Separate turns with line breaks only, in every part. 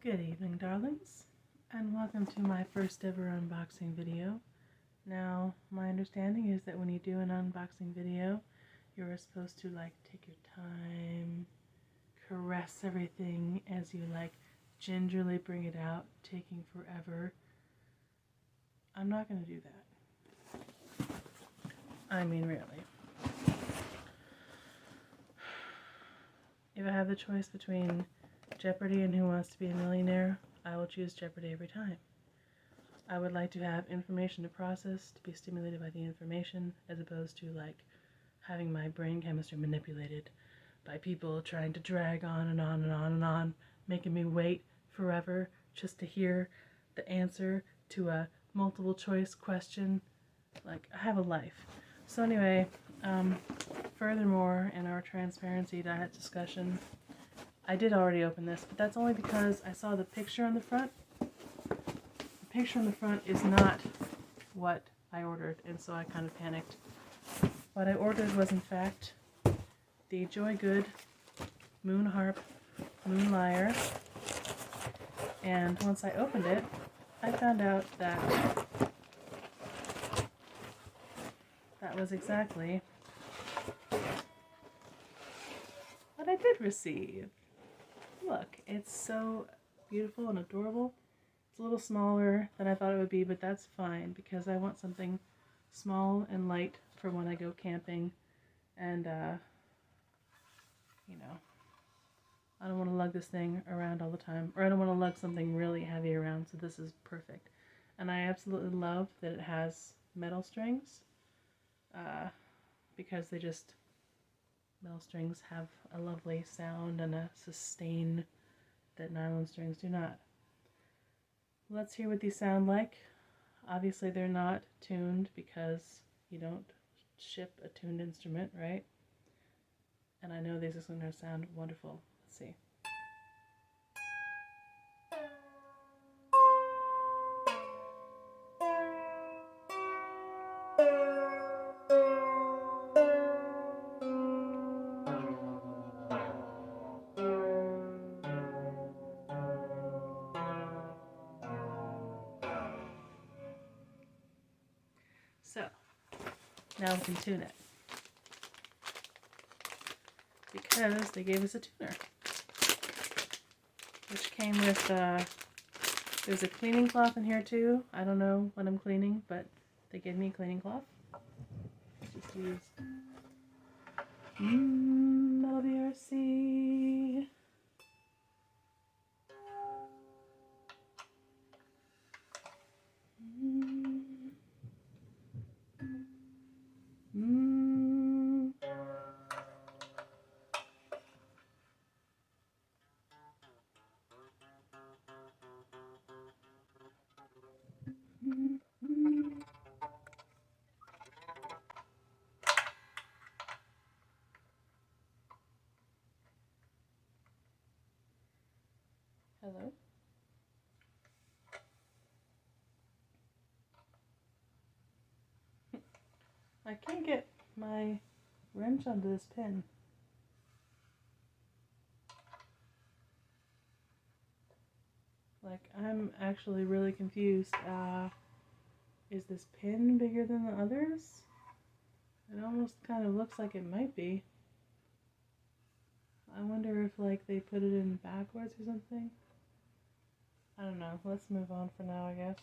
Good evening, darlings, and welcome to my first ever unboxing video. Now, my understanding is that when you do an unboxing video, you're supposed to take your time, caress everything as you gingerly bring it out, taking forever. I'm not going to do that. I mean, really. If I have the choice between Jeopardy and Who Wants to Be a Millionaire, I will choose Jeopardy every time. I would like to have information to process, to be stimulated by the information, as opposed to having my brain chemistry manipulated by people trying to drag on and on and on and on, making me wait forever just to hear the answer to a multiple choice question. I have a life. So anyway, furthermore, in our transparency diet discussion, I did already open this, but that's only because I saw the picture on the front. The picture on the front is not what I ordered, and so I kind of panicked. What I ordered was, in fact, the Joygood Moon Harp, Moon Lyre, and once I opened it, I found out that that was exactly what I did receive. Look, it's so beautiful and adorable. It's a little smaller than I thought it would be, but that's fine because I want something small and light for when I go camping, and I don't want to lug this thing around all the time, or I don't want to lug something really heavy around, so this is perfect. And I absolutely love that it has metal strings, because metal strings have a lovely sound and a sustain that nylon strings do not. Let's hear what these sound like. Obviously they're not tuned because you don't ship a tuned instrument, right? And I know these are going to sound wonderful. Let's see. So, now we can tune it. Because they gave us a tuner, which came with, there's a cleaning cloth in here too. I don't know when I'm cleaning, but they gave me a cleaning cloth. Just use LBRC. Hello? I can't get my wrench onto this pin. I'm actually really confused. Is this pin bigger than the others? It almost kind of looks like it might be. I wonder if they put it in backwards or something. I don't know. Let's move on for now, I guess.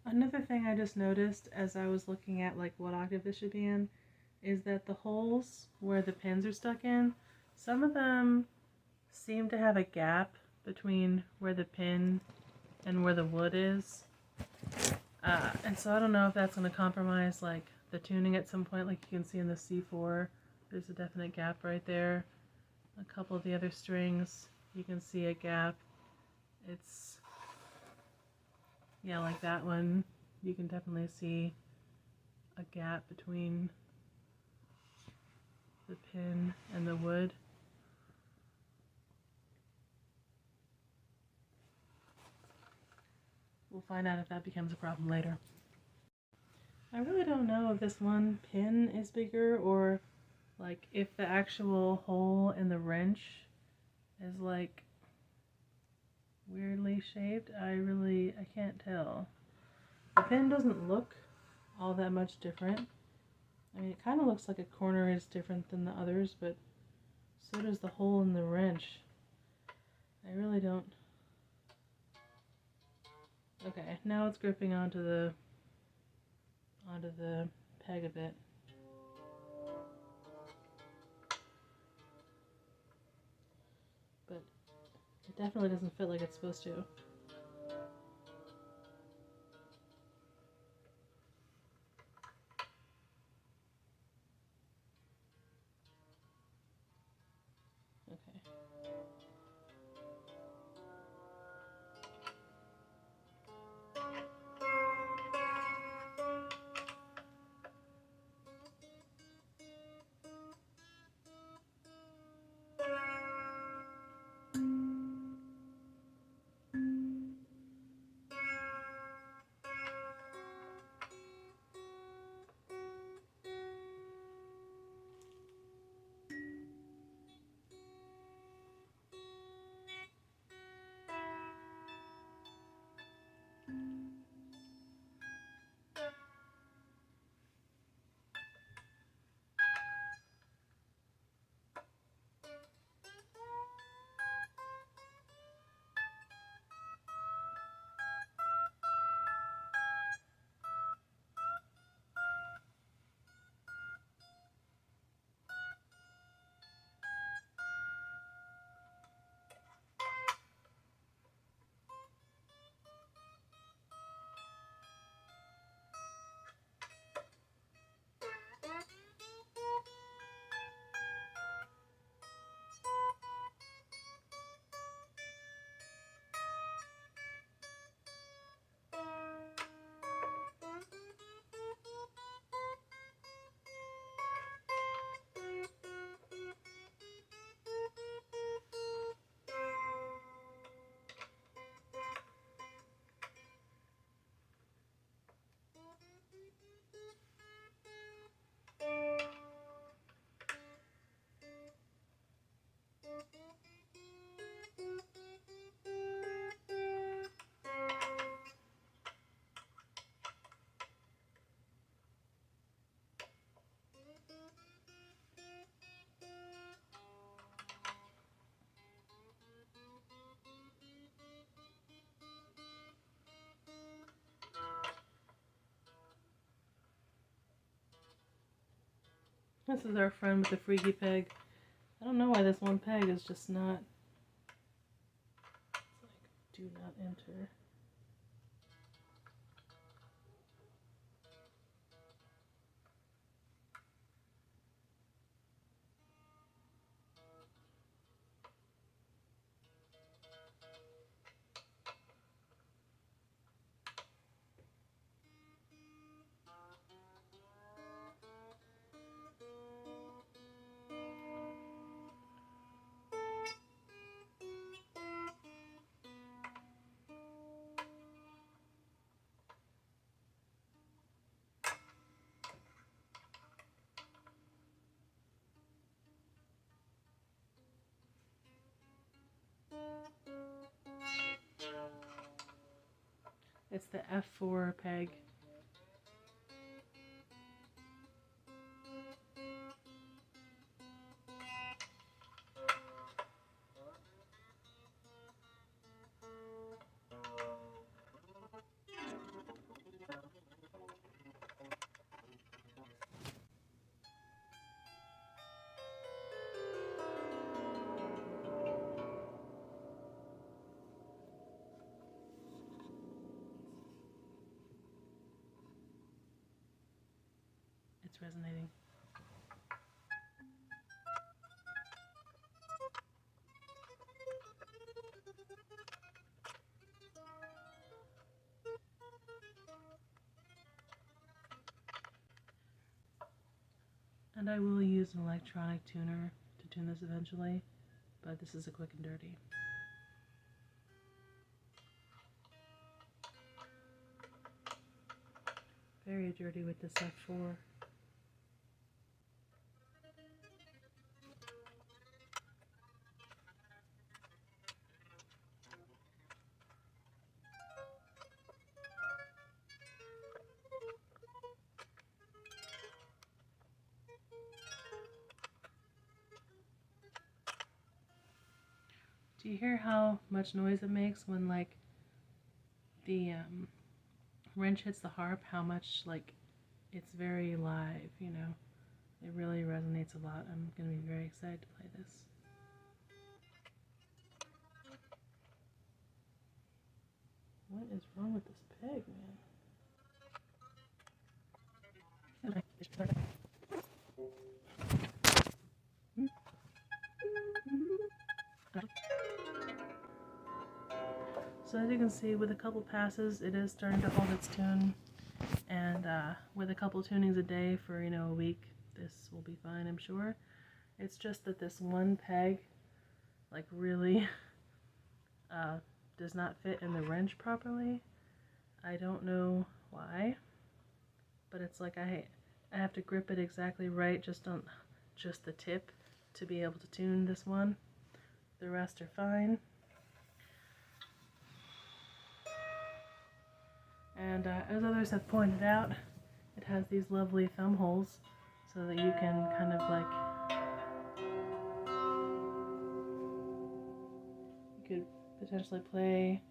Another thing I just noticed as I was looking at what octave this should be in is that the holes where the pins are stuck in, some of them seem to have a gap between where the pin and where the wood is. And so I don't know if that's going to compromise the tuning at some point. You can see in the C4, there's a definite gap right there. A couple of the other strings, you can see a gap. It's, yeah, like that one, you can definitely see a gap between the pin and the wood. We'll find out if that becomes a problem later. I really don't know if this one pin is bigger or Like if the actual hole in the wrench is like weirdly shaped, I can't tell. The pin doesn't look all that much different. I mean, it kind of looks like a corner is different than the others, but so does the hole in the wrench. I really don't. Okay, now it's gripping onto the peg a bit. But it definitely doesn't fit like it's supposed to. Okay. This is our friend with the freaky peg. I don't know why this one peg is just not. It's like, do not enter. It's the F4 peg. It's resonating. And I will use an electronic tuner to tune this eventually, but this is a quick and dirty. Very dirty with this F4. Do you hear how much noise it makes when like the wrench hits the harp? How much like it's very live, you know? It really resonates a lot. I'm gonna be very excited to play this. What is wrong with this peg, man? So as you can see, with a couple passes, it is starting to hold its tune, and with a couple tunings a day for, you know, a week, this will be fine, I'm sure. It's just that this one peg, like, really does not fit in the wrench properly. I don't know why, but it's like I have to grip it exactly right, just on the tip, to be able to tune this one. The rest are fine. And as others have pointed out, it has these lovely thumb holes so that you can kind of like, you could potentially play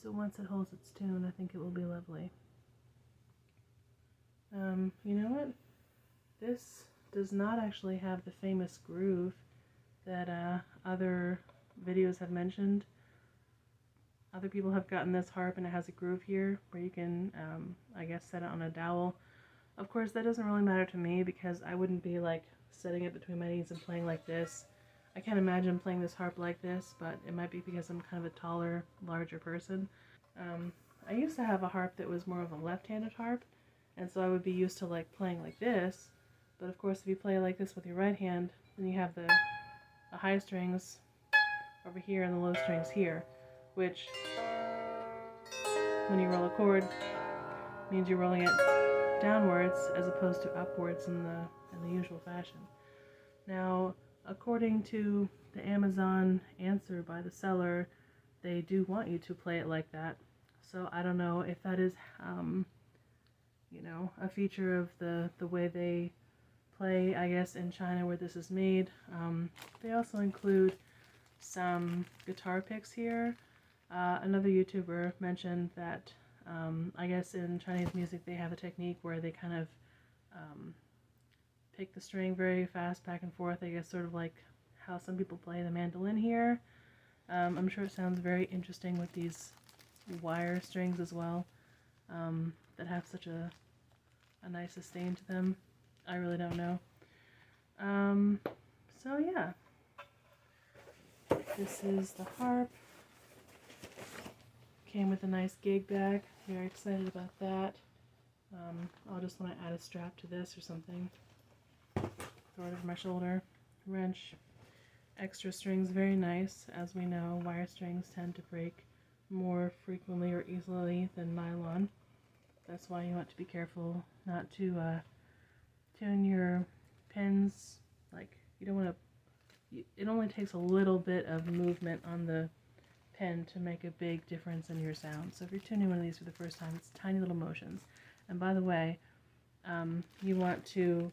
so once it holds its tune, I think it will be lovely. You know what? This does not actually have the famous groove that other videos have mentioned. Other people have gotten this harp and it has a groove here where you can, I guess, set it on a dowel. Of course, that doesn't really matter to me because I wouldn't be like setting it between my knees and playing like this. I can't imagine playing this harp like this, but it might be because I'm kind of a taller, larger person. I used to have a harp that was more of a left-handed harp, and so I would be used to like playing like this. But of course, if you play like this with your right hand, then you have the high strings over here and the low strings here, which, when you roll a chord, means you're rolling it downwards as opposed to upwards in the usual fashion. Now, according to the Amazon answer by the seller, they do want you to play it like that. So I don't know if that is, you know, a feature of the way they play, I guess, in China where this is made. They also include some guitar picks here. Another YouTuber mentioned that I guess in Chinese music they have a technique where they kind of pick the string very fast back and forth, I guess sort of like how some people play the mandolin here. I'm sure it sounds very interesting with these wire strings as well, that have such a nice sustain to them. I really don't know. So yeah, this is the harp. Came with a nice gig bag. Very excited about that. I'll just want to add a strap to this or something. Throw it over my shoulder. Wrench. Extra strings, very nice. As we know, wire strings tend to break more frequently or easily than nylon. That's why you want to be careful not to tune your pins. Like, you don't want to, it only takes a little bit of movement on the pen to make a big difference in your sound. So if you're tuning one of these for the first time, it's tiny little motions. And by the way, you want to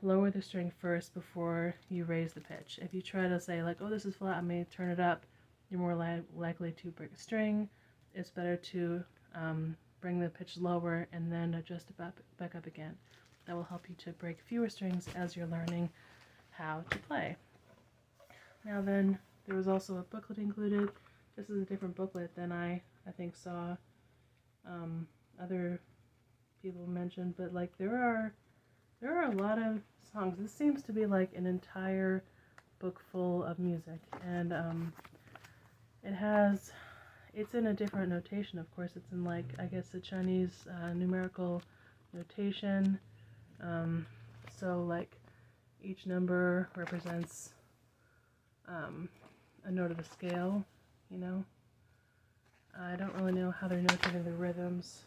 lower the string first before you raise the pitch. If you try to say like, oh, this is flat, I'm going to turn it up, you're more likely to break a string. It's better to bring the pitch lower and then adjust it back up again. That will help you to break fewer strings as you're learning how to play. Now then, there was also a booklet included. This is a different booklet than I think saw other people mention, but like there are There are a lot of songs. This seems to be like an entire book full of music, and it's in a different notation, of course. It's in, like, I guess, the Chinese numerical notation. So, like, each number represents a note of a scale, you know. I don't really know how they're notating the rhythms.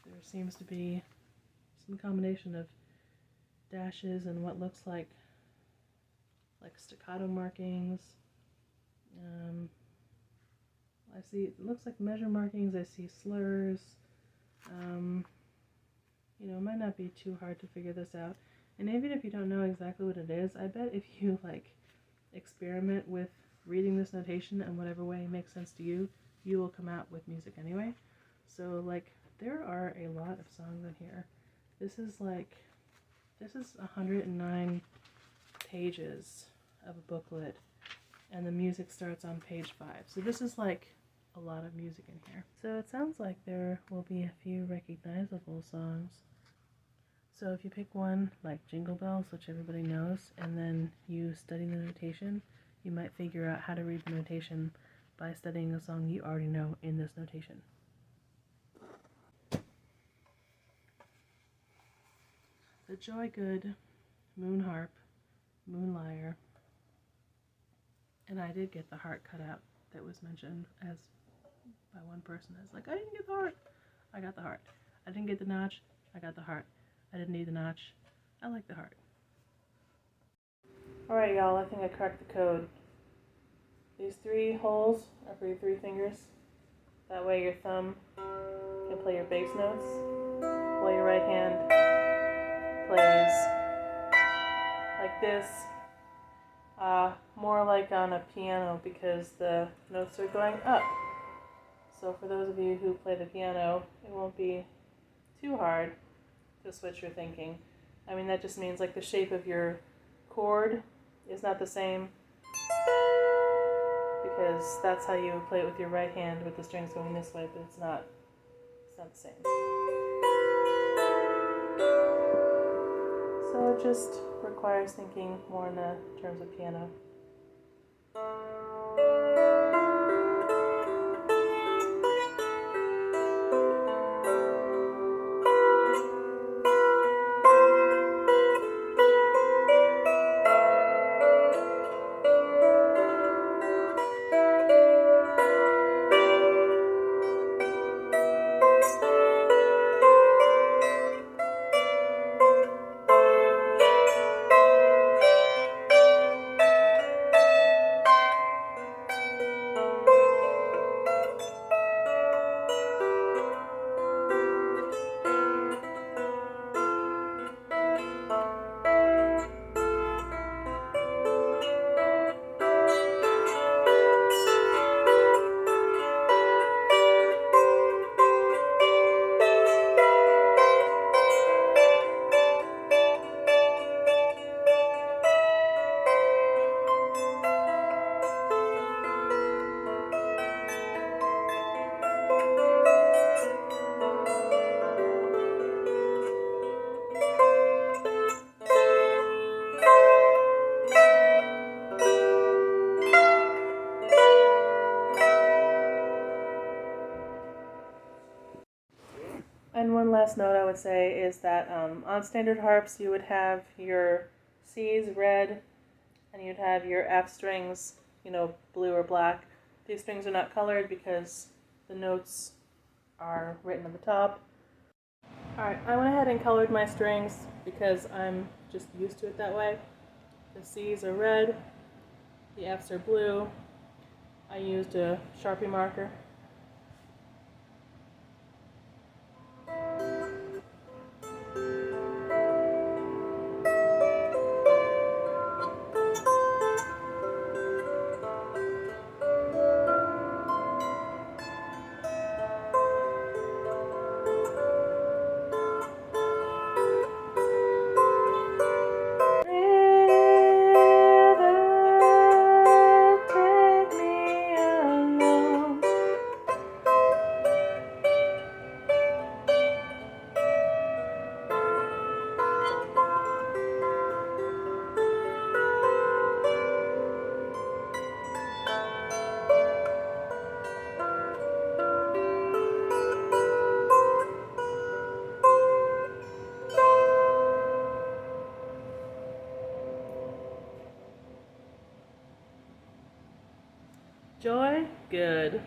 There seems to be some combination of dashes and what looks like staccato markings. I see, it looks like measure markings. I see slurs. You know, it might not be too hard to figure this out. And even if you don't know exactly what it is, I bet if you, like, experiment with reading this notation in whatever way makes sense to you, you will come out with music anyway. So, like, there are a lot of songs in here. This is 109 pages of a booklet, and the music starts on page 5. So this is, like, a lot of music in here. So it sounds like there will be a few recognizable songs. So if you pick one like Jingle Bells, which everybody knows, and then you study the notation, you might figure out how to read the notation by studying a song you already know in this notation. The Joygood, Moon Harp, Moon Lyre, and I did get the heart cut out that was mentioned as by one person as, like, I didn't get the heart. I got the heart. I didn't get the notch. I got the heart. I didn't need the notch. I like the heart. Alright, y'all, I think I cracked the code. These 3 holes are for your 3 fingers. That way your thumb can play your bass notes, while your right hand plays like this, more like on a piano, because the notes are going up. So for those of you who play the piano, it won't be too hard to switch your thinking. I mean, that just means, like, the shape of your chord is not the same, because that's how you would play it with your right hand with the strings going this way, but it's not the same. So it just requires thinking more in the terms of piano. And one last note I would say is that on standard harps you would have your C's red, and you'd have your F strings, blue or black. These strings are not colored because the notes are written on the top. Alright, I went ahead and colored my strings because I'm just used to it that way. The C's are red, the F's are blue. I used a Sharpie marker. Joygood.